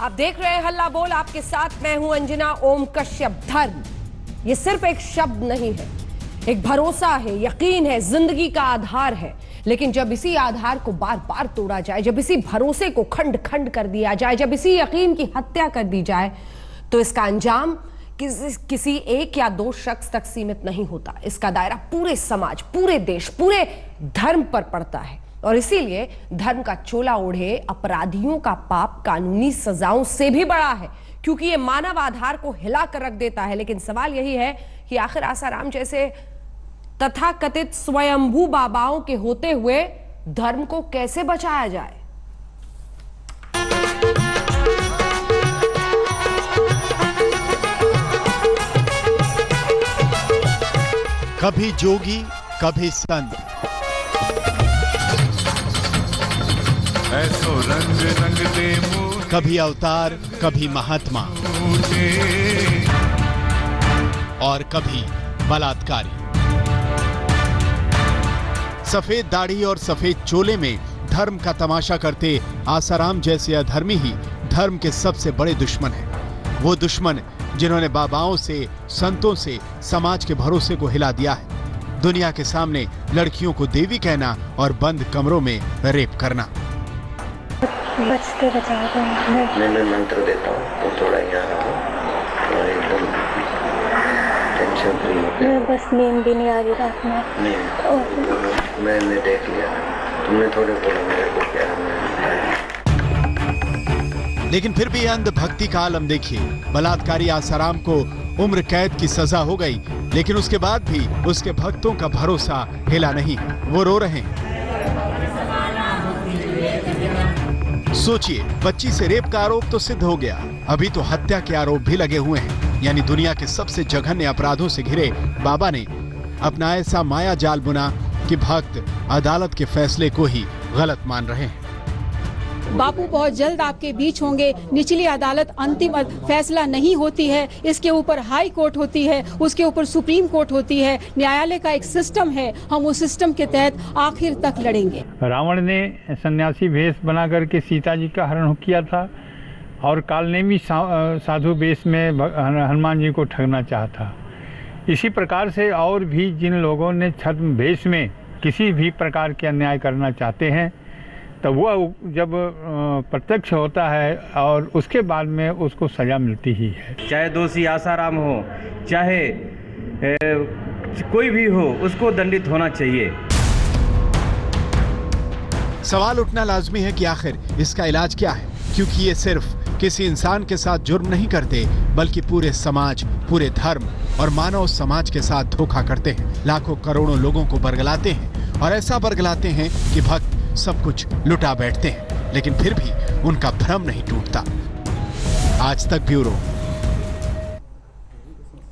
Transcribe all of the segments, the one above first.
आप देख रहे हैं हल्ला बोल, आपके साथ मैं हूं अंजना ओम कश्यप। धर्म ये सिर्फ एक शब्द नहीं है, एक भरोसा है, यकीन है, जिंदगी का आधार है। लेकिन जब इसी आधार को बार बार तोड़ा जाए, जब इसी भरोसे को खंड खंड कर दिया जाए, जब इसी यकीन की हत्या कर दी जाए, तो इसका अंजाम किसी एक या दो शख्स तक सीमित नहीं होता। इसका दायरा पूरे समाज, पूरे देश, पूरे धर्म पर पड़ता है। और इसीलिए धर्म का चोला ओढ़े अपराधियों का पाप कानूनी सजाओं से भी बड़ा है, क्योंकि यह मानव आधार को हिला कर रख देता है। लेकिन सवाल यही है कि आखिर आसाराम जैसे तथाकथित स्वयंभू बाबाओं के होते हुए धर्म को कैसे बचाया जाए। कभी जोगी, कभी संत, ऐसो रंग रंग दे कभी अवतार, कभी महात्मा और कभी बलात्कारी। सफेद दाढ़ी और सफेद चोले में धर्म का तमाशा करते आसाराम जैसे अधर्मी ही धर्म के सबसे बड़े दुश्मन हैं। वो दुश्मन जिन्होंने बाबाओं से, संतों से समाज के भरोसे को हिला दिया है। दुनिया के सामने लड़कियों को देवी कहना और बंद कमरों में रेप करना। बचते बचा मैं मंत्र देता हूँ तो थोड़ा यहाँ रहो और एकदम टेंशन फ्री हो गया। मैं बस नींद भी नहीं आ रही रात में। नींद मैंने देख लिया, तुमने थोड़े बोला मेरे को प्यार में। लेकिन फिर भी अंध भक्ति का आलम देखिए। बलात्कारी आसाराम को उम्र कैद की सजा हो गई, लेकिन उसके बाद भी उसके भक्तों का भरोसा हिला नहीं। वो रो रहे हैं। सोचिए, बच्ची से रेप का आरोप तो सिद्ध हो गया, अभी तो हत्या के आरोप भी लगे हुए हैं। यानी दुनिया के सबसे जघन्य अपराधों से घिरे बाबा ने अपना ऐसा माया जाल बुना कि भक्त अदालत के फैसले को ही गलत मान रहे हैं। बापू बहुत जल्द आपके बीच होंगे। निचली अदालत अंतिम फैसला नहीं होती है, इसके ऊपर हाई कोर्ट होती है, उसके ऊपर सुप्रीम कोर्ट होती है। न्यायालय का एक सिस्टम है, हम उस सिस्टम के तहत आखिर तक लड़ेंगे। रावण ने सन्यासी भेष बना करके सीता जी का हरण किया था और काल ने भी साधु वेश में हनुमान जी को ठगना चाहा था। इसी प्रकार से और भी जिन लोगों ने छद्म भेष में किसी भी प्रकार के अन्याय करना चाहते हैं, तो वो जब प्रत्यक्ष होता है और उसके बाद में उसको सजा मिलती ही है। चाहे दोषी आसाराम हो, चाहे कोई भी हो, उसको दंडित होना चाहिए। सवाल उठना लाजमी है कि आखिर इसका इलाज क्या है, क्योंकि ये सिर्फ किसी इंसान के साथ जुर्म नहीं करते, बल्कि पूरे समाज, पूरे धर्म और मानव समाज के साथ धोखा करते हैं। लाखों करोड़ों लोगों को बरगलाते हैं और ऐसा बरगलाते हैं कि भक्त सब कुछ लुटा बैठते हैं, लेकिन फिर भी उनका भ्रम नहीं टूटता। आज तक ब्यूरो।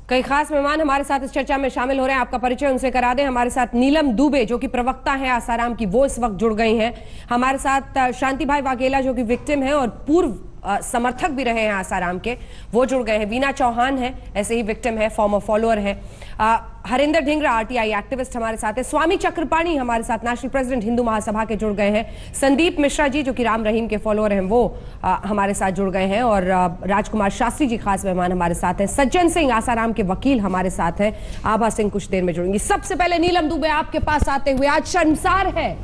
कई खास मेहमान हमारे साथ इस चर्चा में शामिल हो रहे हैं। आपका परिचय उनसे करा दें। हमारे साथ नीलम दुबे जो कि प्रवक्ता हैं आसाराम की, वो इस वक्त जुड़ गई हैं। हमारे साथ शांति भाई वाघेला जो कि विक्टिम है और पूर्व समर्थक भी रहे हैं आसाराम के, वो जुड़ गए हैं। वीना चौहान है, ऐसे ही विक्टिम है, फॉर्मर फॉलोअर है। हरिंदर ढिंगरा आरटीआई एक्टिविस्ट हमारे साथ है। स्वामी चक्रपाणी हमारे साथ, नेशनल प्रेसिडेंट हिंदू महासभा के जुड़ गए हैं। संदीप मिश्रा जी जो कि राम रहीम के फॉलोअर हैं, वो हमारे साथ जुड़ गए हैं। और राजकुमार शास्त्री जी खास मेहमान हमारे साथ हैं। सज्जन सिंह आसाराम के वकील हमारे साथ हैं। आभा सिंह कुछ देर में जुड़ेंगी। सबसे पहले नीलम दुबे आपके पास आते हुए, आज शर्मसार है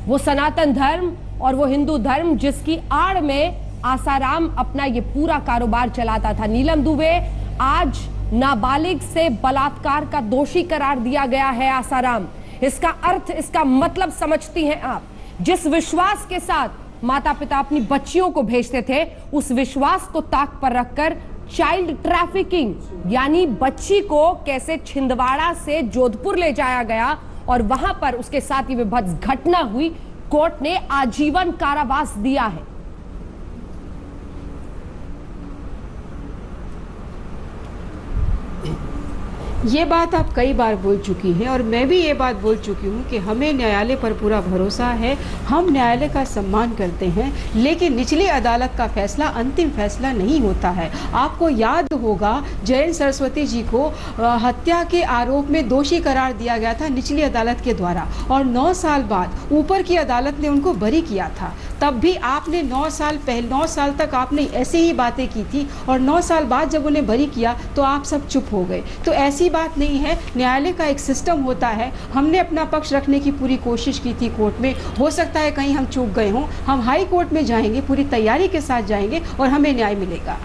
वो सनातन धर्म और वो हिंदू धर्म जिसकी आड़ में आसाराम अपना ये पूरा कारोबार चलाता था। नीलम दुबे, आज नाबालिग से बलात्कार का दोषी करार दिया गया है आसाराम। इसका अर्थ, इसका मतलब समझती हैं आप? जिस विश्वास के साथ माता पिता अपनी बच्चियों को भेजते थे, उस विश्वास को ताक पर रखकर चाइल्ड ट्रैफिकिंग यानी बच्ची को कैसे छिंदवाड़ा से जोधपुर ले जाया गया और वहां पर उसके साथ ये विभत्स घटना हुई। कोर्ट ने आजीवन कारावास दिया है। ये बात आप कई बार बोल चुकी हैं और मैं भी ये बात बोल चुकी हूँ कि हमें न्यायालय पर पूरा भरोसा है, हम न्यायालय का सम्मान करते हैं, लेकिन निचली अदालत का फैसला अंतिम फैसला नहीं होता है। आपको याद होगा जयंत सरस्वती जी को हत्या के आरोप में दोषी करार दिया गया था निचली अदालत के द्वारा और 9 साल बाद ऊपर की अदालत ने उनको बरी किया था। तब भी आपने 9 साल तक आपने ऐसे ही बातें की थी, और 9 साल बाद जब उन्हें बरी किया तो आप सब चुप हो गए। तो ऐसी बात नहीं है, न्यायालय का एक सिस्टम होता है। हमने अपना पक्ष रखने की पूरी कोशिश की थी कोर्ट में, हो सकता है कहीं हम चूक गए हों, हम हाई कोर्ट में जाएंगे, पूरी तैयारी के साथ जाएंगे और हमें न्याय मिलेगा।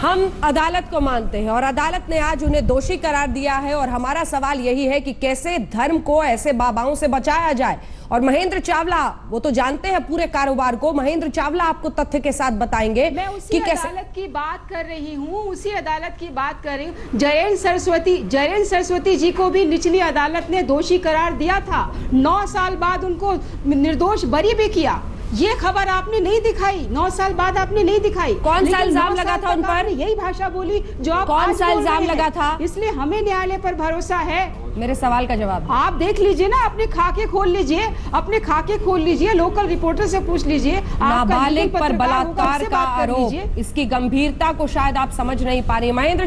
हम अदालत को मानते हैं और अदालत ने आज उन्हें दोषी करार दिया है, और हमारा सवाल यही है कि कैसे धर्म को ऐसे बाबाओं से बचाया जाए। और महेंद्र चावला वो तो जानते हैं पूरे कारोबार को, महेंद्र चावला आपको तथ्य के साथ बताएंगे। मैं उसी अदालत की बात कर रही हूँ, उसी अदालत की बात कर रही हूँ। जयेंद्र सरस्वती जी को भी निचली अदालत ने दोषी करार दिया था, 9 साल बाद उनको निर्दोष बरी भी किया। ये खबर आपने नहीं दिखाई, 9 साल बाद आपने नहीं दिखाई। कौन सा इल्जाम लगा था उन पर? यही भाषा बोली जो आप कौन सा इल्जाम लगा था? इसलिए हमें न्यायालय पर भरोसा है। मेरे सवाल का जवाब आप देख लीजिए ना, अपने खाके खोल लीजिए, लोकल रिपोर्टर से पूछ लीजिए। नाबालिग पर बलात्कार का आरोप, इसकी गंभीरता को शायद आप समझ नहीं पा रही। महेंद्र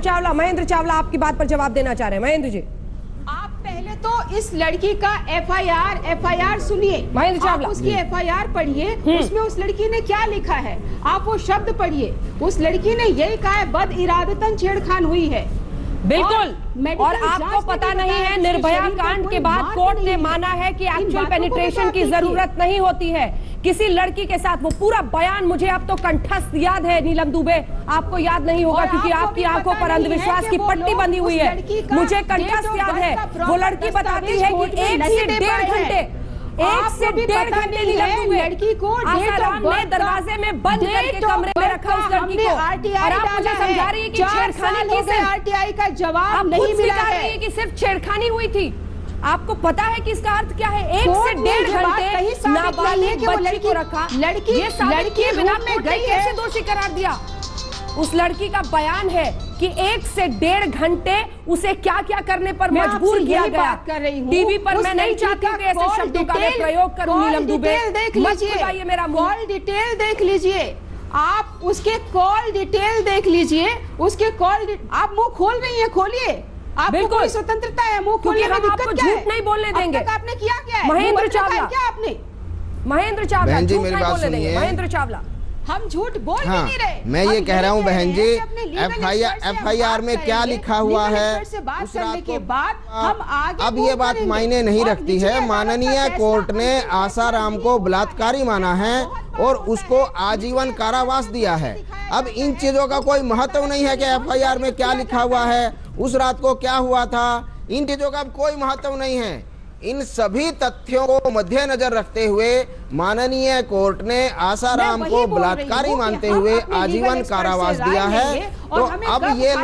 चावला आपकी बात पर जवाब देना चाह रहे हैं। महेंद्र जी, आप पहले तो इस लड़की का एफआईआर सुनिए। महेंद्र चावला, उसकी एफआईआर पढ़िए, उसमें उस लड़की ने क्या लिखा है, आप वो शब्द पढ़िए। उस लड़की ने यही कहा है, बद इरादतन छेड़खानी हुई है। बिल्कुल। और आपको पता नहीं है, निर्भया कांड के बाद कोर्ट ने माना है कि एक्चुअल पेनिट्रेशन की जरूरत नहीं होती है किसी लड़की के साथ। वो पूरा बयान मुझे अब तो कंठस्थ याद है। नीलम दुबे, आपको याद नहीं होगा क्योंकि आपकी आंखों पर अंधविश्वास की पट्टी बंधी हुई है। मुझे कंठस्थ याद है, वो लड़की बताती है कि 1 से 1.5 घंटे नीलम दुबे लड़की को आसाराम ने दरवाजे में बंद करके कमरे में रखा उस लड़की को, और आप मुझे समझा रही है कि छेड़खानी की से आरटीआई का जवाब नहीं मिला है कि सिर्फ छेड़खानी हुई थी। आपको पता है कि इसका अर्थ क्या है? 1 से 1.5 घंटे नाबालिग बच्ची को रखा, लड़की बिना में गई, कैसे दोषी करार दिया? उस लड़की का बयान है कि 1 से 1.5 घंटे उसे क्या क्या करने पर मजबूर किया गया। टीवी पर मैं नहीं चाहती कि ऐसे शब्दों का मैं प्रयोग करूं। नीलम दुबे, मत खुलाइए मेरा मुंह। कॉल डिटेल देख लीजिए आप, उसके कॉल डिटेल देख लीजिए, उसके कॉल। आप मुंह खोल रही हैं, खोलिए। आपको कोई स्वतंत्रता है मुंह खोलने में, दिक्कत क्या है? झूठ नहीं बोलने देंगे। अब तक आपने किया क्या है? महेंद्र चावला, क्या आपने? महेंद्र चावला, झूठ नहीं बोलने देंगे। महेंद्र चावला, हम झूठ बोल नहीं रहे। मैं ये कह रहा हूँ बहन जी, एफआईआर में क्या लिखा हुआ है उस रात के बाद हम आगे अब ये बात मायने नहीं रखती है। माननीय कोर्ट ने आसाराम को बलात्कारी माना है और उसको आजीवन कारावास दिया है। अब इन चीजों का कोई महत्व नहीं है कि एफआईआर में क्या लिखा हुआ है, उस रात को क्या हुआ था, इन चीजों का कोई महत्व नहीं है। इन सभी तथ्यों को मद्देनजर रखते हुए माननीय कोर्ट ने आसाराम को बलात्कारी मानते हुए आजीवन कारावास दिया है। तो अब ये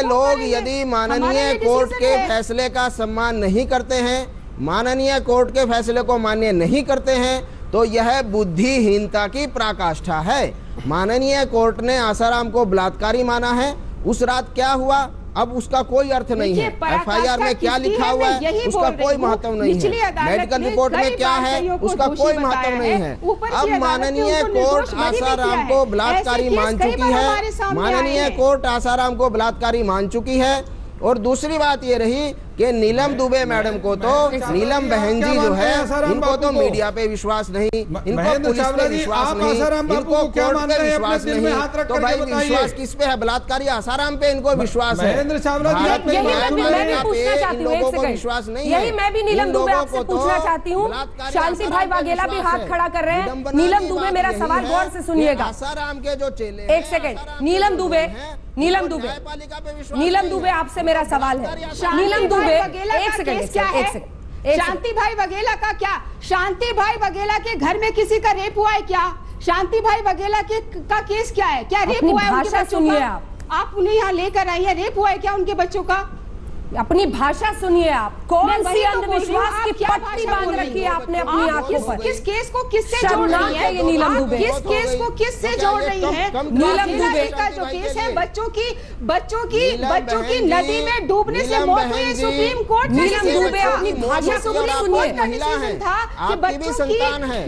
लोग यदि माननीय कोर्ट के फैसले का सम्मान नहीं करते हैं, माननीय कोर्ट के फैसले को मान्य नहीं करते हैं, तो यह बुद्धिहीनता की पराकाष्ठा है। माननीय कोर्ट ने आसाराम को बलात्कारी माना है। उस रात क्या हुआ अब उसका कोई अर्थ नहीं है। एफआईआर में क्या लिखा हुआ है उसका कोई महत्व नहीं है। मेडिकल रिपोर्ट में क्या है उसका कोई महत्व नहीं है। अब माननीय कोर्ट आसाराम को बलात्कारी मान चुकी है, माननीय कोर्ट आसाराम को बलात्कारी मान चुकी है। और दूसरी बात ये रही कि नीलम दुबे मैडम को तो, नीलम बहन जी जो है, इनको तो मीडिया पे विश्वास नहीं, इनको पुलिस पे विश्वास नहीं, इनको कोर्ट पे विश्वास नहीं, तो भाई विश्वास किस पे है? बलात्कारी आसाराम पे इनको विश्वास है। भारत में न्यायपालिका पे इन लोगों को विश्वास नहीं है। यही मैं भी नीलम दुबे आपसे पूछना चाहती हूँ। शांति भाई वाघेला भी हाथ खड़ा कर रहे हैं। नीलम दुबे, मेरा सवाल गौर से सुनिएगा। आसाराम के जो चेले, एक सेकंड, नीलम दुबे आपसे मेरा सवाल है। नीलम दुबे, एक सेकंड, शांति भाई वाघेला का क्या? शांति भाई वाघेला के घर में किसी का रेप हुआ है क्या? शांति भाई वाघेला का केस क्या है? क्या रेप हुआ है उनके बच्चों का? आप उन्हें यहाँ लेकर आई है, रेप हुआ है क्या उनके बच्चों का? अपनी भाषा सुनिए आप। कौन सी अंधविश्वास की पट्टी बांध रखी है आपने अपनी आंखों पर? किस केस को किससे जोड़ रही है ये नीलम दुबे? किस केस को किससे जोड़ रही है नीलम दुबे? का जो केस है बच्चों की नदी में डूबने से मौत हुई है, सुप्रीम कोर्ट ने नीलम दुबे अपनी भाषा सुनिए। था कि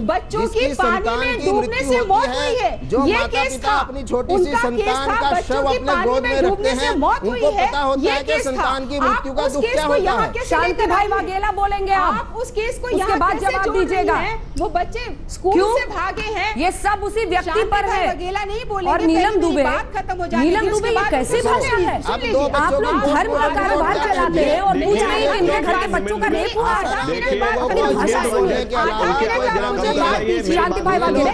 बच्चों की पानी में डूबने से मौत हुई है, ये केस था। अपनी छोटी सी संतान का शव अपने गोद में रखते हैं, उनको पता होता है कि संतान की मृत्यु का दुख क्या होता है? शांति भाई वाघेला बोलेंगे आप उस केस को उसके बाद जवाब दीजिएगा। वो बच्चे स्कूल से भागे हैं, ये सब उसी व्यक्ति पर है। वाघेला नहीं बोलेंगे। और नीलम दुबे, खत्म हो जाएगी। नीलम दुबे ये कैसे भाषा है? आप लोग धर्म का कारोबार चलाते हैं और पूछ रहे हैं कि इनके घर के बच्चों का रेप हुआ है। शांति भाई वाघेला,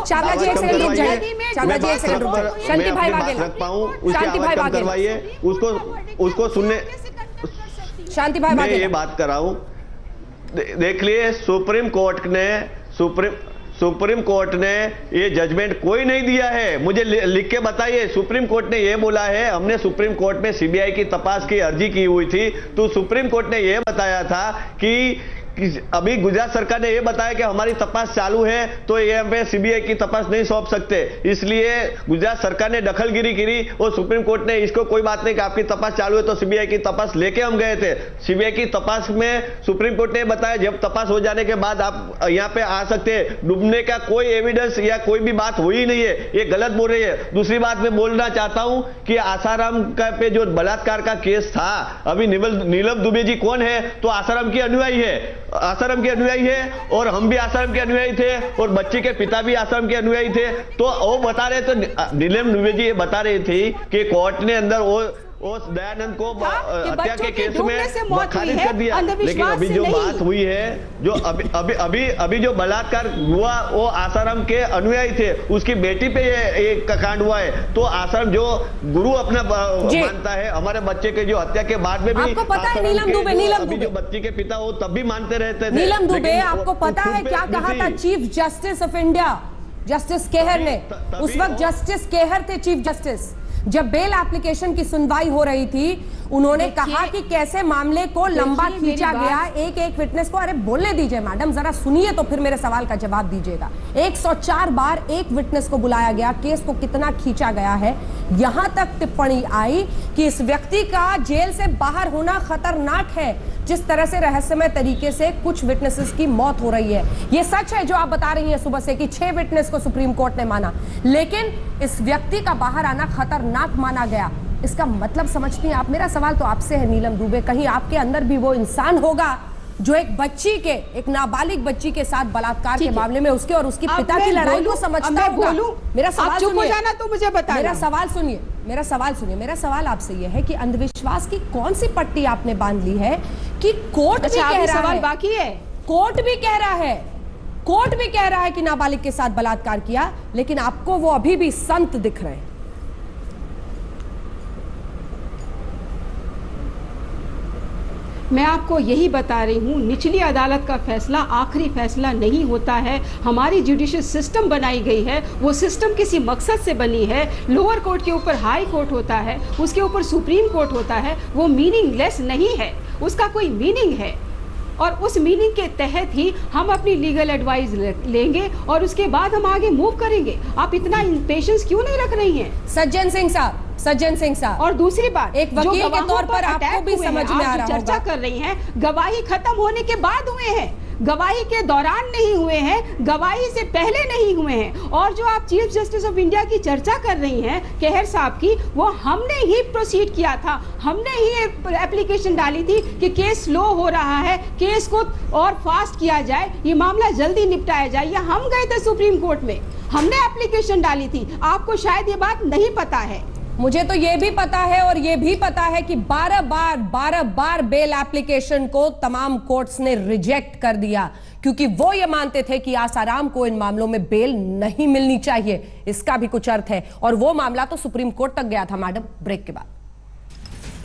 चावला जी एक सेकंड रुक जाइए, चावला जी एक सेकंड रुक जाइए। शांति भाई वाघेला, शांति भाई वाघेला, उसको सुनने, शांति भाई मैं ये बात कर रहा हूं। देख लिए सुप्रीम कोर्ट ने ये जजमेंट कोई नहीं दिया है। मुझे लिख के बताइए, सुप्रीम कोर्ट ने ये बोला है, हमने सुप्रीम कोर्ट में सीबीआई की तपास की अर्जी की हुई थी, तो सुप्रीम कोर्ट ने ये बताया था कि अभी गुजरात सरकार ने यह बताया कि हमारी तपास चालू है, तो ये हमें सीबीआई की तपास नहीं सौंप सकते। इसलिए गुजरात सरकार ने दखलगिरी की और सुप्रीम कोर्ट ने इसको कोई बात नहीं कि आपकी तपास चालू है, तो सीबीआई की तपास लेके हम गए थे। सीबीआई की तपास में सुप्रीम कोर्ट ने बताया जब तपास हो जाने के बाद आप यहाँ पे आ सकते हैं। डूबने का कोई एविडेंस या कोई भी बात हुई नहीं है, ये गलत बोल रही है। दूसरी बात मैं बोलना चाहता हूं कि आसाराम का पे जो बलात्कार का केस था, अभी नीलम दुबे जी कौन है? तो आसाराम की अनुयायी है, आसाराम के अनुयायी है, और हम भी आसाराम के अनुयायी थे, और बच्ची के पिता भी आसाराम के अनुयायी थे। तो वो बता रहे, तो नीलम दुबे जी ये बता रही थी कि कोर्ट ने अंदर वो दयानंद को हत्या के केस में खारिज कर दिया। लेकिन अभी जो बात हुई है, जो अभी जो बलात्कार हुआ वो आसाराम के अनुयायी थे, उसकी बेटी पे ये कांड हुआ है। तो आसाराम जो गुरु अपना मानता है, हमारे बच्चे के जो हत्या के बाद में भी आपको पता है नीलम दुबे, जो बच्ची के पिता वो तब भी मानते रहते थे। नीलम दुबे, आपको पता है क्या कहा था chief justice of India, justice Kehar ने? उस वक्त जस्टिस केहर थे चीफ जस्टिस। जब बेल एप्लीकेशन की सुनवाई हो रही थी, उन्होंने कहा कि कैसे मामले को लंबा खींचा गया, एक विटनेस को। अरे बोलने दीजिए मैडम, जरा सुनिए तो फिर मेरे सवाल का जवाब दीजिएगा। 104 बार एक विटनेस को बुलाया गया, केस को कितना खींचा गया है। यहां तक टिप्पणी आई कि इस व्यक्ति का जेल से बाहर होना खतरनाक है, जिस तरह से रहस्यमय तरीके से कुछ विटनेसेस की मौत हो रही है। यह सच है जो आप बता रही हैं सुबह से कि 6 विटनेस को सुप्रीम कोर्ट ने माना, लेकिन इस व्यक्ति का बाहर आना खतरनाक माना गया। इसका मतलब समझती हैं आप? मेरा सवाल तो आपसे है नीलम दुबे, कहीं आपके अंदर भी वो इंसान होगा जो एक बच्ची के, एक नाबालिग बच्ची के साथ बलात्कार के मामले में उसके और उसकी पिता की लड़ाई को समझता होगा? मेरा सवाल चुप हो जाना तो मुझे बताना। मेरा सवाल सुनिए, मेरा सवाल आपसे यह है कि अंधविश्वास की कौन सी पट्टी आपने बांध ली है कि कोर्ट भी कह रहा है, बाकी है, कोर्ट भी कह रहा है कि नाबालिग के साथ बलात्कार किया, लेकिन आपको वो अभी भी संत दिख रहे हैं। मैं आपको यही बता रही हूँ, निचली अदालत का फैसला आखिरी फैसला नहीं होता है। हमारी जुडिशियल सिस्टम बनाई गई है, वो सिस्टम किसी मकसद से बनी है। लोअर कोर्ट के ऊपर हाई कोर्ट होता है, उसके ऊपर सुप्रीम कोर्ट होता है। वो मीनिंगलेस नहीं है, उसका कोई मीनिंग है, और उस मीनिंग के तहत ही हम अपनी लीगल एडवाइस लेंगे और उसके बाद हम आगे मूव करेंगे। आप इतना पेशेंस क्यों नहीं रख रही हैं? सज्जन सिंह साहब, और दूसरी बात, एक वकील के तौर पर आपको भी समझ में आ रहा होगा, चर्चा कर रही हैं, गवाही खत्म होने के बाद हुए हैं, गवाही के दौरान नहीं हुए हैं, गवाही से पहले नहीं हुए हैं। और जो आप चीफ जस्टिस ऑफ इंडिया की चर्चा कर रही हैं केहर साहब की, वो हमने ही प्रोसीड किया था, हमने ही एप्लीकेशन डाली थी कि केस स्लो हो रहा है, केस को और फास्ट किया जाए, ये मामला जल्दी निपटाया जाए। या हम गए थे सुप्रीम कोर्ट में, हमने एप्लीकेशन डाली थी। आपको शायद ये बात नहीं पता है, मुझे तो ये भी पता है, और ये भी पता है कि 12 बार बेल एप्लीकेशन को तमाम कोर्ट्स ने रिजेक्ट कर दिया, क्योंकि वो ये मानते थे कि आसाराम को इन मामलों में बेल नहीं मिलनी चाहिए। इसका भी कुछ अर्थ है, और वो मामला तो सुप्रीम कोर्ट तक गया था। मैडम, ब्रेक के बाद,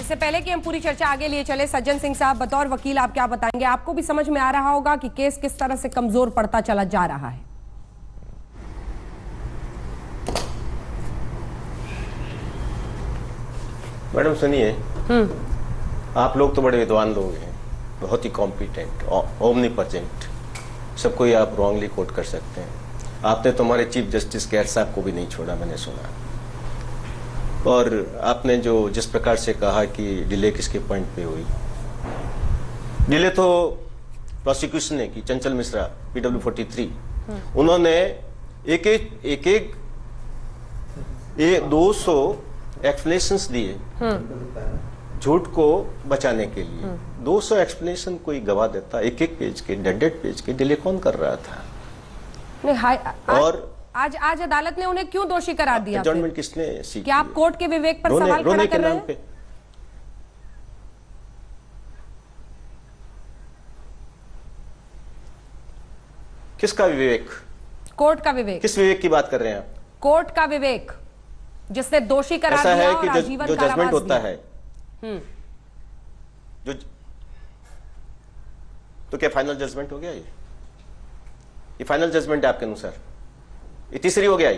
इससे पहले कि हम पूरी चर्चा आगे लिए चले, सज्जन सिंह साहब, बतौर वकील आप क्या बताएंगे? आपको भी समझ में आ रहा होगा कि केस किस तरह से कमजोर पड़ता चला जा रहा है। मैडम सुनिए, आप लोग तो बड़े विद्वान लोग हैं, बहुत ही कॉम्पिटेंट, ओमनीप्रेजेंट, सबको ही आप रॉन्गली कोट कर सकते हैं। आपने तो हमारे चीफ जस्टिस केहर साहब को भी नहीं छोड़ा, मैंने सुना। और आपने जो जिस प्रकार से कहा कि डिले किसके पॉइंट पे हुई, डिले तो प्रोसिक्यूशन ने की, चंचल मिश्रा PW 43, उन्होंने एक 200 एक्सप्लेनेशंस दिए झूठ को बचाने के लिए। 200 एक्सप्लेनेशन कोई गवाह देता, एक एक पेज के, 100 पेज के डिले कौन कर रहा था? नहीं, और आज अदालत ने उन्हें क्यों दोषी करार दिया? एडजॉर्नमेंट किसने सीखी? क्या आप कोर्ट के विवेक पर सवाल खड़ा कर रहे हैं? किसका विवेक? कोर्ट का विवेक। किस विवेक की बात कर रहे हैं आप? कोर्ट का विवेक, जिसने दोषी करार दिया है कि और आजीवन जो जजमेंट होता है, जो तो क्या फाइनल जजमेंट हो गया? ये फाइनल जजमेंट है आपके अनुसार? ये तीसरी हो गया?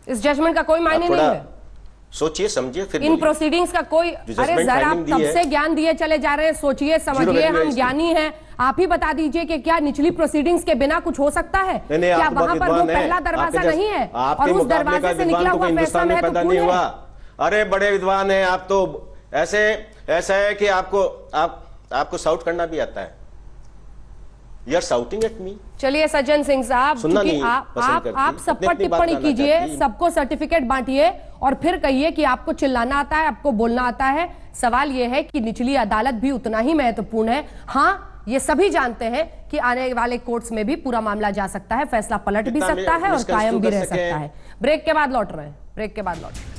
इस जजमेंट का कोई मायने नहीं है। सोचिए समझिए फिर इन प्रोसीडिंग्स का कोई, अरे जरा आप तब से ज्ञान दिए चले जा रहे हैं, सोचिए समझिए, हम ज्ञानी हैं। आप ही बता दीजिए कि क्या निचली प्रोसीडिंग्स के बिना कुछ हो सकता है? क्या वहां पर वो पहला दरवाजा नहीं है और उस दरवाजे से निकला हुआ फैसला महत्वपूर्ण है? अरे बड़े विद्वान हैं आप तो, ऐसा है कि आपको शाउट करना भी आता है। You are shouting at me? चलिए सज्जन सिंह साहब, आप सब पर टिप्पणी कीजिए, सबको सर्टिफिकेट बांटिए और फिर कहिए कि आपको चिल्लाना आता है, आपको बोलना आता है। सवाल यह है कि निचली अदालत भी उतना ही महत्वपूर्ण है। हाँ, ये सभी जानते हैं कि आने वाले कोर्ट्स में भी पूरा मामला जा सकता है, फैसला पलट भी सकता है और कायम भी रह सकता है। ब्रेक के बाद लौट रहे हैं, ब्रेक के बाद लौट रहे हैं।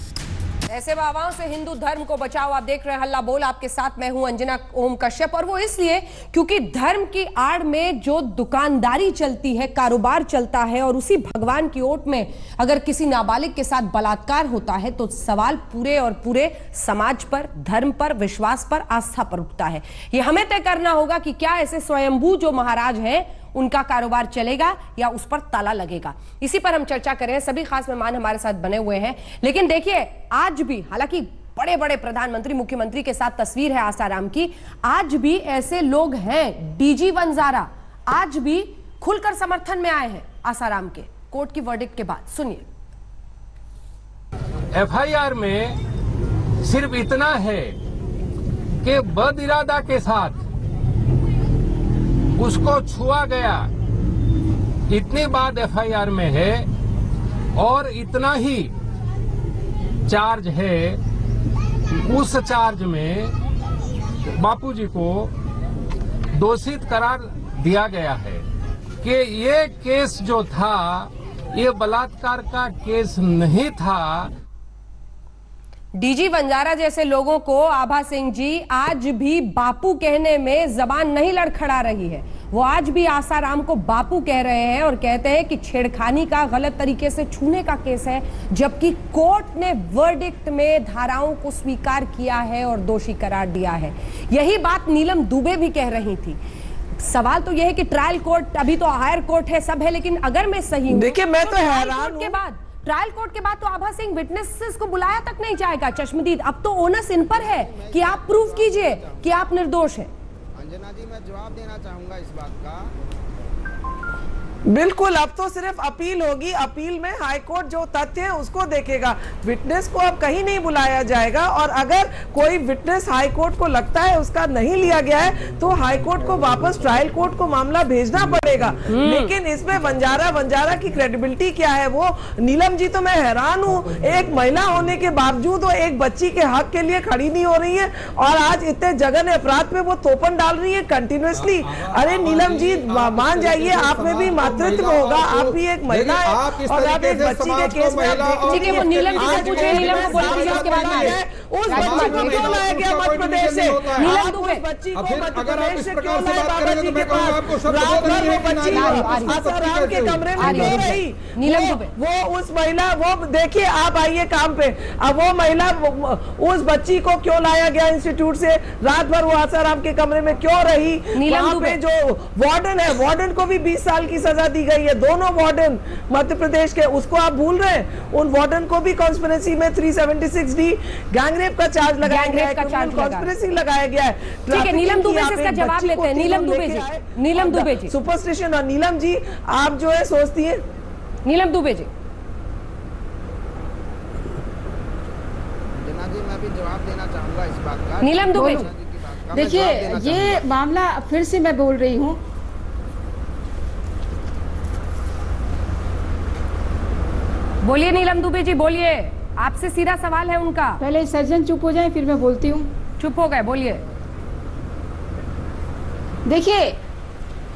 ऐसे बाबाओं से हिंदू धर्म को बचाओ। आप देख रहे हैं हल्ला बोल, आपके साथ मैं हूं अंजना ओम कश्यप, और वो इसलिए क्योंकि धर्म की आड़ में जो दुकानदारी चलती है, कारोबार चलता है, और उसी भगवान की ओट में अगर किसी नाबालिग के साथ बलात्कार होता है तो सवाल पूरे और पूरे समाज पर, धर्म पर, विश्वास पर, आस्था पर उठता है। ये हमें तय करना होगा कि क्या ऐसे स्वयंभू जो महाराज हैं उनका कारोबार चलेगा या उस पर ताला लगेगा। इसी पर हम चर्चा करें। सभी खास मेहमान हमारे साथ बने हुए हैं, लेकिन देखिए आज भी, हालांकि बड़े बड़े प्रधानमंत्री, मुख्यमंत्री के साथ तस्वीर है आसाराम की, आज भी ऐसे लोग हैं, डीजी वंजारा आज भी खुलकर समर्थन में आए हैं आसाराम के कोर्ट की वर्डिक्ट के बाद। सुनिए। एफआईआर में सिर्फ इतना है कि बद इरादा के साथ उसको छुआ गया, इतनी बात एफआईआर में है, और इतना ही चार्ज है। उस चार्ज में बापूजी को दोषित करार दिया गया है कि ये केस जो था ये बलात्कार का केस नहीं था। डीजी वंजारा जैसे लोगों को आभा सिंह जी आज भी बापू कहने में जबान नहीं लड़खड़ा रही है। वो आज भी आसाराम को बापू कह रहे हैं और कहते हैं कि छेड़खानी का, गलत तरीके से छूने का केस है, जबकि कोर्ट ने वर्डिक्ट में धाराओं को स्वीकार किया है और दोषी करार दिया है। यही बात नीलम दुबे भी कह रही थी। सवाल तो यह है कि ट्रायल कोर्ट, अभी तो हायर कोर्ट है, सब है, लेकिन अगर मैं सही हूं, देखिए मैं तो हैरान हूं, ट्रायल कोर्ट के बाद तो आभा सिंह विटनेसेस को बुलाया तक नहीं जाएगा। चश्मदीद, अब तो ओनस इन पर है कि आप प्रूव कीजिए कि आप निर्दोष हैं। अंजना जी, मैं जवाब देना चाहूंगा इस बात का। बिल्कुल, अब तो सिर्फ अपील होगी। अपील में हाईकोर्ट जो तथ्य है उसको देखेगा, विटनेस को अब कहीं नहीं बुलाया जाएगा। और अगर कोई विटनेस हाईकोर्ट को लगता है उसका नहीं लिया गया है तो हाईकोर्ट को वापस ट्रायल कोर्ट को मामला भेजना पड़ेगा। लेकिन इसमें वंजारा की क्रेडिबिलिटी क्या है? वो नीलम जी, तो मैं हैरान हूँ, एक महिला होने के बावजूद वो एक बच्ची के हक के लिए खड़ी नहीं हो रही है, और आज इतने जघन्य अपराध पे वो तोपन डाल रही है कंटिन्यूअसली। अरे नीलम जी, मान जाइए, आप में भी मातृत्व होगा, आप भी एक महिला है और आप एक बच्ची के केस में ठीक है, वो नीलम जी से पूछिए, नीलम को बोल दीजिए उसके बाद में। उस बच्ची को क्यों लाया गया मध्य प्रदेश से? नीलम दुबे, बच्ची को मध्य प्रदेश से क्यों लाया बाबा जी के पास? रात भर वो बच्ची आसाराम के कमरे में क्यों रही? नीलम दुबे, वो उस महिला, वो देखिए, आप आइए काम पे, अब वो महिला उस बच्ची को क्यों लाया गया इंस्टीट्यूट से? रात भर वो आसाराम के कमरे में क्यों रही? नीलम दुबे, जो वार्डन है, वार्डन को भी 20 साल की सजा दी गई है। दोनों वार्डन मध्य प्रदेश के, उसको आप भूल रहे हैं? उन वार्डन को भी कॉन्स्पिरेसी में 376D गैंगरेप का चार्ज लगाया गया है, कॉन्स्पिरेसी लगाया गया है। ठीक है, नीलम दुबे से इसका जवाब लेते हैं। नीलम दुबे जी, नीलम दुबे जी, सुपरस्टिशन। और नीलम जी, आप जो है सोचती है, नीलम दुबे जी, मैं भी जवाब देना चाहूंगा इस बात का। नीलम दुबे जी, देखिए, ये मामला फिर से मैं बोल रही हूँ, बोलिए नीलम दुबे जी, बोलिए। आपसे सीधा सवाल है उनका। पहले सर्जन चुप हो जाए फिर मैं बोलती हूँ। चुप हो गए, बोलिए। देखिए,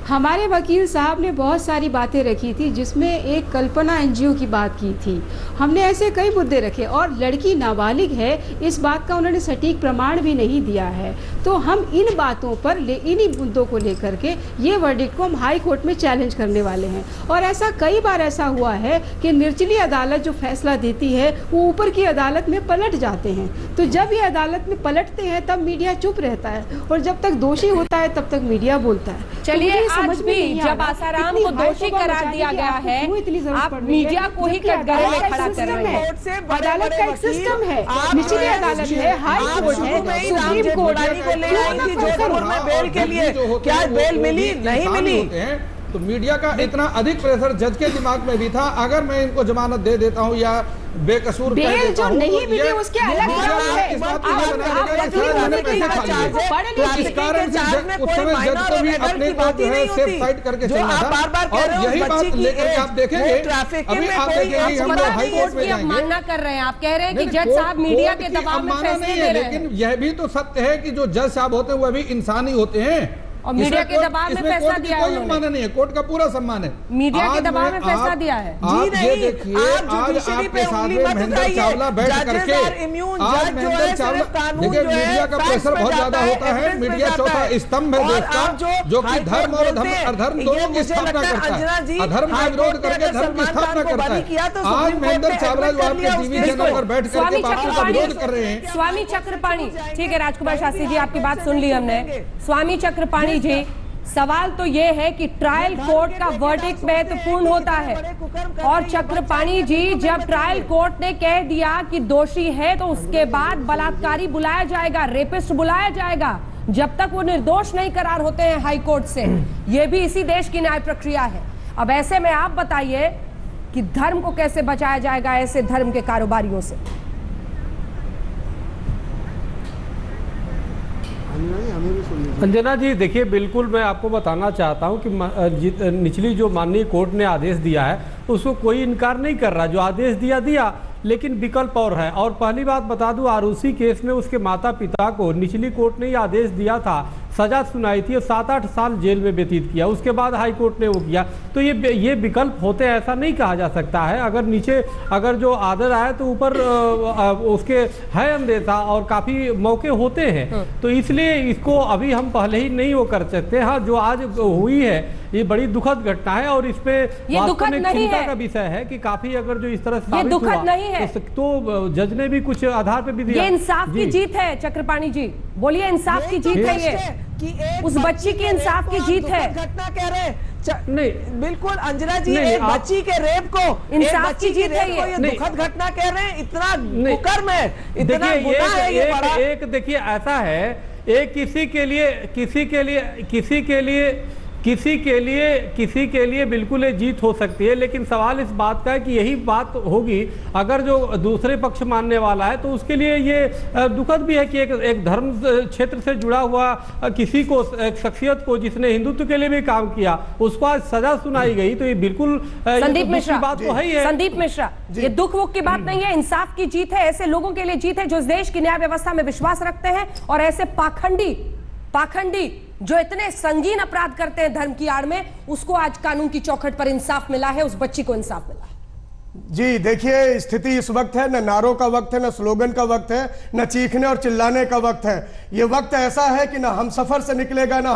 हमारे वकील साहब ने बहुत सारी बातें रखी थी, जिसमें एक कल्पना एनजीओ की बात की थी। हमने ऐसे कई मुद्दे रखे और लड़की नाबालिग है, इस बात का उन्होंने सटीक प्रमाण भी नहीं दिया है। तो हम इन बातों पर इन्हीं मुद्दों को लेकर के ये वर्डिक्ट को हम हाई कोर्ट में चैलेंज करने वाले हैं। और ऐसा कई बार ऐसा हुआ है कि निचली अदालत जो फैसला देती है वो ऊपर की अदालत में पलट जाते हैं। तो जब ये अदालत में पलटते हैं तब मीडिया चुप रहता है, और जब तक दोषी होता है तब तक मीडिया बोलता है। चलिए, आज भी जब आसाराम को दोषी करार दिया गया है, आप मीडिया को ही कटघरे में खड़ा कर रहे हैं। अदालत का एक सिस्टम है, निचली अदालत है, हाई कोर्ट है, सुप्रीम कोर्ट को ले आई थी जोधपुर में बेल के लिए, क्या बेल मिली? नहीं मिली। तो मीडिया का इतना अधिक प्रेशर जज के दिमाग में भी था, अगर मैं इनको जमानत दे देता हूँ या बेकसूर बेल जो नहीं मिली उसके अलग इस कारण से उस समय जज को भी अपने को जो है सेफ फाइट करके चलना था। और यही बात लेकर आप देखेंगे, अभी आप देखेंगे हम लोग हाई कोर्ट में जाएंगे। मानना कर रहे हैं, आप कह रहे हैं कि जज साहब मीडिया के दबाव में फैसले दे रहे हैं। लेकिन यह भी तो सत्य है कि जो जज साहब होते हैं वह भी इंसान ही होते हैं, और मीडिया के दबाव में फैसला दिया है। कोई सम्मान नहीं है, कोर्ट का पूरा सम्मान है। मीडिया के दबाव में फैसला दिया है। आप ये देखिए, आज आपके साथ में महेंद्र चावला बैठ करके, आज महेंद्र चावला देखिए, मीडिया का प्रेशर बहुत ज्यादा होता है। मीडिया चौथा स्तंभ है देश का, जो कि धर्म और अधर्म दोनों की स्थापना करता है, अधर्म का विरोध करके धर्म की स्थापना करता है। आज महेंद्र चावला जो आपके टीवी चैनल पर बैठ करके बातों का विरोध कर रहे हैं। स्वामी चक्रपाणी, ठीक है राजकुमार शास्त्री जी, आपकी बात सुन ली हमने। स्वामी चक्रपाणी जी, सवाल तो ये है कि ट्रायल कोर्ट का वर्डिक्ट महत्वपूर्ण होता है, और चक्रपाणी जी, जब ट्रायल कोर्ट ने कह दिया कि दोषी है तो उसके बाद बलात्कारी बुलाया जाएगा, रेपिस्ट बुलाया जाएगा, जब तक वो निर्दोष नहीं करार होते हैं हाई कोर्ट से। ये भी इसी देश की न्याय प्रक्रिया है। अब ऐसे में आप बताइए कि धर्म को कैसे बचाया जाएगा ऐसे धर्म के कारोबारियों से। अंजना जी, देखिए, बिल्कुल मैं आपको बताना चाहता हूं कि निचली जो माननीय कोर्ट ने आदेश दिया है उसको कोई इनकार नहीं कर रहा। जो आदेश दिया, लेकिन विकल्प और है। और पहली बात बता दूं, आरुषि केस में उसके माता पिता को निचली कोर्ट ने ये आदेश दिया था, सजा सुनाई थी और 7-8 साल जेल में व्यतीत किया, उसके बाद हाई कोर्ट ने वो किया। तो ये विकल्प होते हैं, ऐसा नहीं कहा जा सकता है। अगर नीचे अगर जो आदर आए तो ऊपर उसके है अंदेशा और काफ़ी मौके होते हैं। तो इसलिए इसको अभी हम पहले ही नहीं वो कर सकते। हाँ, जो आज हुई है ये बड़ी दुखद घटना है, और इसमें वास्तव में चिंता का विषय है कि काफी अगर जो इस तरह से साबित हुआ नहीं है तो जज ने भी कुछ आधार पे भी दिया। ये इंसाफ की जीत है चक्रपाणी जी, बोलिए इंसाफ की जीत है ये, उस बच्ची की इंसाफ की जीत है। घटना कह रहे नहीं, बिल्कुल अंजना जी, एक बच्ची के रेप को इंसाफ की जीत है ये दुखद घटना कह रहे हैं। इतना कुकर्म है, इतना गुनाह है ये बड़ा। एक देखिए, ऐसा है, एक किसी के लिए बिल्कुल जीत हो सकती है, लेकिन सवाल इस बात का है कि यही बात होगी अगर जो दूसरे पक्ष मानने वाला है, तो उसके लिए ये दुखद भी है कि एक धर्म क्षेत्र से जुड़ा हुआ किसी को, एक शख्सियत को जिसने हिंदुत्व के लिए भी काम किया, उसको आज सजा सुनाई गई। तो ये बिल्कुल संदीप मिश्रा बात तो है ही है। संदीप मिश्रा, ये दुख वुख की बात नहीं है, इंसाफ की जीत है। ऐसे लोगों के लिए जीत है जो इस देश की न्याय व्यवस्था में विश्वास रखते हैं, और ऐसे पाखंडी जो इतने संगीन अपराध करते हैं धर्म की आड़ में, उसको आज कानून की चौखट पर इंसाफ मिला है, उस बच्ची को इंसाफ मिला है। जी देखिए, स्थिति इस वक्त है, न नारों का वक्त है, न स्लोगन का वक्त है, न चीखने और चिल्लाने का वक्त है। ये वक्त ऐसा है कि न हम सफर से निकलेगा, न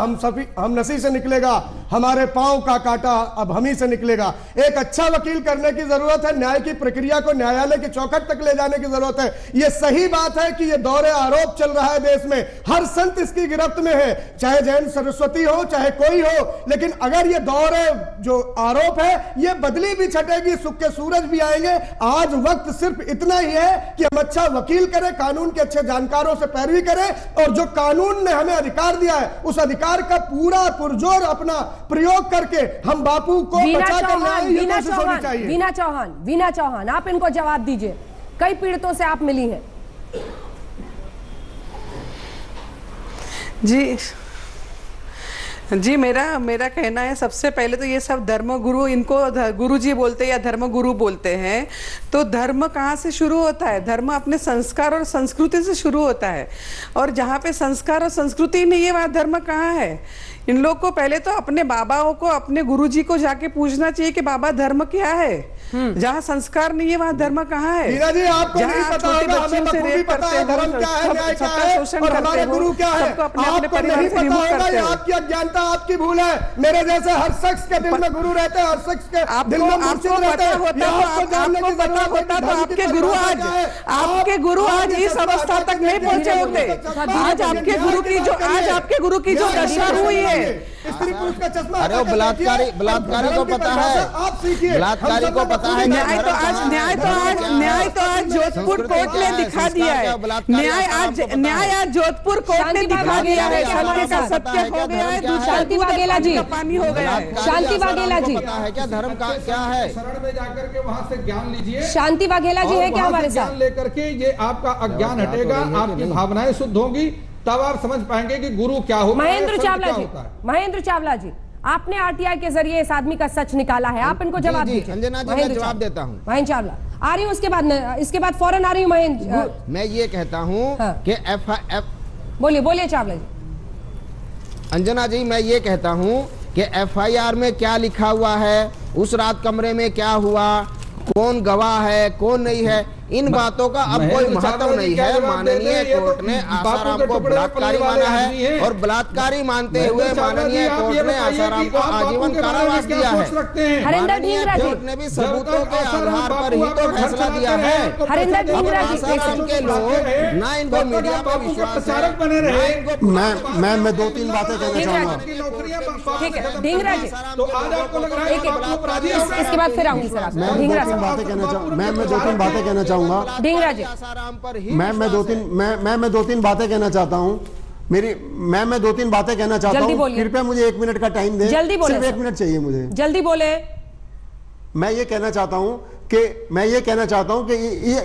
हम नसी से निकलेगा, हमारे पांव का कांटा अब हम ही से निकलेगा। एक अच्छा वकील करने की जरूरत है, न्याय की प्रक्रिया को न्यायालय की चौखट तक ले जाने की जरूरत है। ये सही बात है कि ये दौरे आरोप चल रहा है देश में, हर संत इसकी गिरफ्त में है, चाहे जैन सरस्वती हो चाहे कोई हो। लेकिन अगर ये दौरे जो आरोप है ये बदली भी छटेगी, सुख के सूरज भी आएंगे। आज वक्त सिर्फ इतना ही है कि हम अच्छा वकील करें, कानून के अच्छे जानकारों से पैरवी करें, और जो कानून ने हमें अधिकार दिया है उस अधिकार का पूरा पुरजोर अपना प्रयोग करके हम बापू को बचाकर लाएं, ये कोशिश होनी चाहिए। वीना चौहान, आप इनको जवाब दीजिए। कई पीड़ितों से आप मिली हैं। जी जी, मेरा कहना है, सबसे पहले तो ये सब धर्मगुरु, इनको गुरुजी बोलते हैं या धर्मगुरु बोलते हैं, तो धर्म कहाँ से शुरू होता है? धर्म अपने संस्कार और संस्कृति से शुरू होता है, और जहाँ पे संस्कार और संस्कृति नहीं है वहाँ धर्म कहाँ है? इन लोग को पहले तो अपने बाबाओं को, अपने गुरुजी को जाके पूछना चाहिए कि बाबा धर्म क्या है। जहाँ संस्कार नहीं है वहाँ धर्म कहाँ है? मीरा जी, आपको नहीं पता होगा, हमें बखूबी पता है धर्म क्या है, न्याय क्या है और हमारे गुरु क्या है। आपको नहीं पता होगा, ये आपकी अज्ञानता, आपकी भूल है। मेरे जैसे हर शख्स के दिल में गुरु रहते हैं, हर शख्स के दिल में मुर्शिद रहते हैं। आपको पता होता तो आपके गुरु आज इस अवस्था तक नहीं पहुंचे होते। आज आपके गुरु की जो दशा हुई है, स्त्री पुरुष का चश्मा, अरे वो बलात्कारी को पता है, बलात्कारी को पता है। न्याय तो आज जोधपुर कोर्ट ने दिखा दिया है। न्याय आज जोधपुर कोर्ट ने दिखा दिया है। सत्य हो गया है। शांति वाघेला जी, पानी हो गया है। शांति वाघेला जी, पता है क्या धर्म का क्या है? शरण में जाकर के वहाँ से ज्ञान लीजिए। शांति वाघेला जी है क्या हमारे साथ? लेकर के ये आपका अज्ञान हटेगा, आपकी भावनाएं शुद्ध होंगी, तब आप समझ पाएंगे कि गुरु क्या होता है। महेंद्र चावला जी, आपने आरटीआई के जरिए इस आदमी का सच निकाला है, आप इनको जवाब दीजिए। अंजना जी, मैं जवाब देता हूँ। महेंद्र चावला आ रही हूँ, इसके बाद फौरन आ रही हूँ महेंद्र। मैं ये कहता हूँ कि बोलिए चावला जी। अंजना जी, मैं ये कहता हूँ कि एफआईआर में क्या लिखा हुआ है, उस रात कमरे में क्या हुआ, कौन गवाह है, कौन नहीं है, इन बातों का अब कोई महत्व नहीं है। माननीय कोर्ट ने आसाराम को बलात्कारी माना है और बलात्कारी मानते हुए माननीय कोर्ट ने आसाराम को आजीवन कारावास दिया है। माननीय कोर्ट ने भी सबूतों के आधार पर ही तो फैसला दिया है। आसाराम के लोग ना इनको मीडिया में विश्वास है। मैं 2-3 बातें कहना चाहूंगा। ठीक है ढींगरा जी, इसके बाद फिर आऊंगी सर। मैं 2-3 बातें कहना चाहूंगा। मैं 2-3 बातें कहना चाहूंगा। मैं 2-3 बातें कहना चाहता हूँ। मैं 2-3 बातें कहना चाहता हूँ। कृपया मुझे 1 मिनट का टाइम दें। जल्दी बोले, सिर्फ 1 मिनट चाहिए मुझे। जल्दी बोले। मैं ये कहना चाहता हूं कि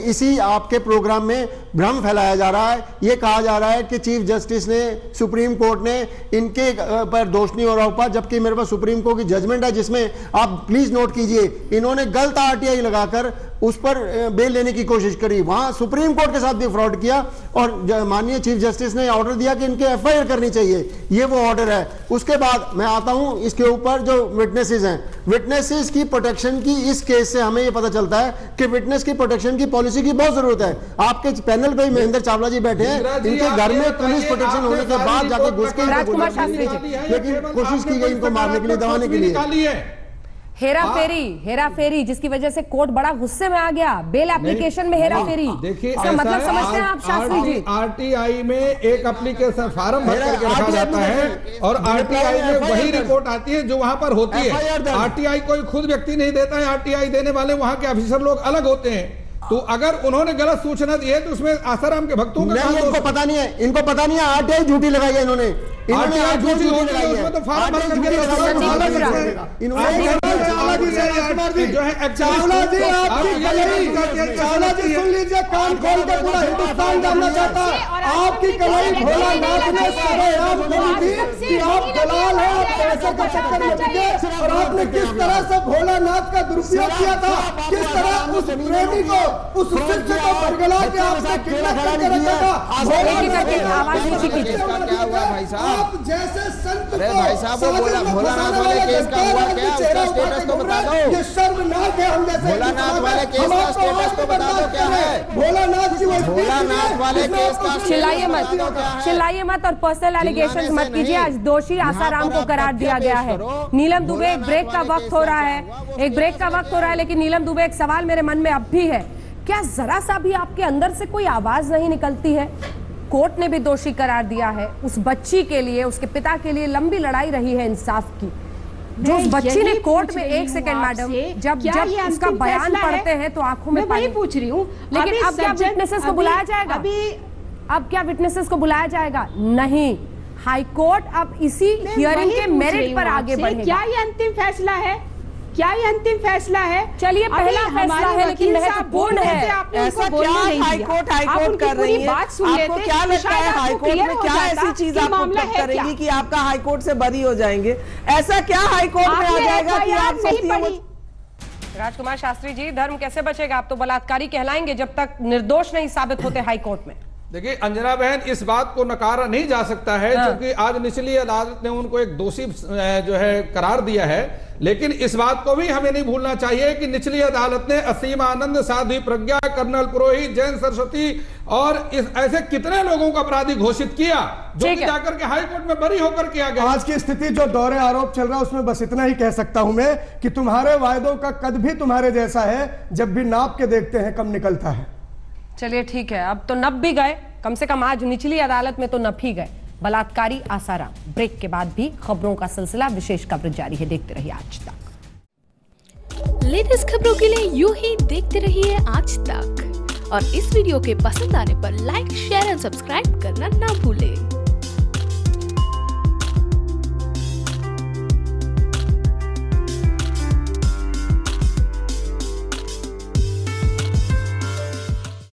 इसी आपके प्रोग्राम में भ्रम फैलाया जा रहा है। ये कहा जा रहा है कि चीफ जस्टिस ने, सुप्रीम कोर्ट ने इनके पर दोष नहीं आरोपा, जबकि मेरे पास सुप्रीम कोर्ट की जजमेंट है जिसमें आप प्लीज नोट कीजिए, इन्होंने गलत आरटीआई लगाकर उस पर बेल लेने की कोशिश करी। वहां सुप्रीम कोर्ट के साथ भी फ्रॉड किया और माननीय चीफ जस्टिस ने ऑर्डर दिया कि इनके एफआईआर करनी चाहिए। ये वो ऑर्डर है। उसके बाद मैं आता हूं इसके ऊपर जो विटनेसेस हैं, विटनेसेस की प्रोटेक्शन की इस केस से हमें ये पता चलता है कि विटनेस की प्रोटेक्शन की पॉलिसी की बहुत जरूरत है। आपके पैनल पे महेंद्र चावला जी बैठे हैं, इनके घर में पुलिस प्रोटेक्शन होने के बाद जाके घुस के, लेकिन कोशिश की गई इनको मारने के लिए, दबाने के लिए। हेरा फेरी जिसकी वजह से कोर्ट बड़ा गुस्से में आ गया। बेल एप्लीकेशन में हेरा फेरी, देखिए मतलब समझते हैं आप शास्त्री जी? आरटीआई में एक एप्लीकेशन फॉर्म भर करके रखा जाता है और आरटीआई में वही रिपोर्ट आती है जो वहां पर होती है। आरटीआई कोई खुद व्यक्ति नहीं देता है, आरटीआई देने वाले वहां के ऑफिसर लोग अलग होते हैं। तो अगर उन्होंने गलत सूचना दी है तो उसमें आसाराम के भक्तों का इनको पता नहीं है, आरटीआई झूठी लगाई है इन्होंने झूठी लगाई है। तो फार्म भर करके जो है चावला जी सुन लीजिए, कान खोल के पूरा हिंदुस्तान जानना चाहता है। आपकी कलाई भोलानाथ ने सरेआम खोली थी कि आप दलाल हैं, आप पैसे के चक्कर में बिके और आपने किस तरह से भोलानाथ का दुरुपयोग किया था, किस तरह उस प्रेमी को, उस शिष्य को बरगला के आपने किडनैप करके रखा था। आप जैसे संत को भाई साहब, भोलानाथ वाले केस का हुआ क्या, उसका स्टेटस तो बता दो। ये शर्मनाक है। हम जैसे भोलानाथ वाले केस का स्टेटस तो बता दो क्या है। भोलानाथ वाले केस का चिल्लाइए मत और पर्सनल एलिगेशंस मत कीजिए। आज दोषी आसाराम को करार दिया गया है। नीलम दुबे, एक ब्रेक का वक्त हो रहा है, लेकिन नीलम दुबे, एक सवाल मेरे मन में अब भी है, क्या जरा सा भी आपके अंदर से कोई आवाज नहीं निकलती है? कोर्ट ने भी दोषी करार दिया है। उस बच्ची के लिए, उसके पिता के लिए लंबी लड़ाई रही है इंसाफ की। जो उस बच्ची ने कोर्ट में, 1 सेकंड मैडम, जब उसका बयान पढ़ते हैं तो आंखों में पानी पूछ रही हूँ। लेकिन अब क्या विटनेसेस को बुलाया जाएगा? अब क्या विटनेसेस को बुलाया जाएगा? नहीं। हाई कोर्ट अब इसी हियरिंग के मेरिट पर आगे बढ़ेगा। क्या ये अंतिम फैसला है? क्या ये अंतिम फैसला है? चलिए पहला फैसला है लेकिन महत्वपूर्ण है। आपने उनको बोलने नहीं दिया। हाईकोर्ट कर रही है। बात सुन लेते। आपको क्या लगता है हाईकोर्ट में क्या ऐसी चीज आप करेंगी कि आपका हाईकोर्ट से बरी हो जाएंगे? ऐसा क्या हाईकोर्ट में आ जाएगा कि आप सोचती? राजकुमार शास्त्री जी, धर्म कैसे बचेगा? आप तो बलात्कारी कहलाएंगे जब तक निर्दोष नहीं साबित होते हाईकोर्ट में। देखिए अंजना बहन, इस बात को नकारा नहीं जा सकता है क्योंकि आज निचली अदालत ने उनको एक दोषी जो है करार दिया है, लेकिन इस बात को भी हमें नहीं भूलना चाहिए कि निचली अदालत ने असीम आनंद, साध्वी प्रज्ञा, कर्नल पुरोहित, जैन सरस्वती और ऐसे कितने लोगों को अपराधी घोषित किया जो कि जाकर के हाईकोर्ट में बरी होकर किया गया। आज की स्थिति जो दौरे आरोप चल रहा है उसमें बस इतना ही कह सकता हूं मैं कि तुम्हारे वायदों का कद भी तुम्हारे जैसा है, जब भी नाप के देखते हैं कम निकलता है। चलिए ठीक है, अब तो नप भी गए, कम से कम आज निचली अदालत में तो नप ही गए। बलात्कारी आसाराम। ब्रेक के बाद भी खबरों का सिलसिला विशेष कवरेज जारी है, देखते रहिए आज तक। लेटेस्ट खबरों के लिए यूं ही देखते रहिए आज तक और इस वीडियो के पसंद आने पर लाइक, शेयर एंड सब्सक्राइब करना ना भूलें।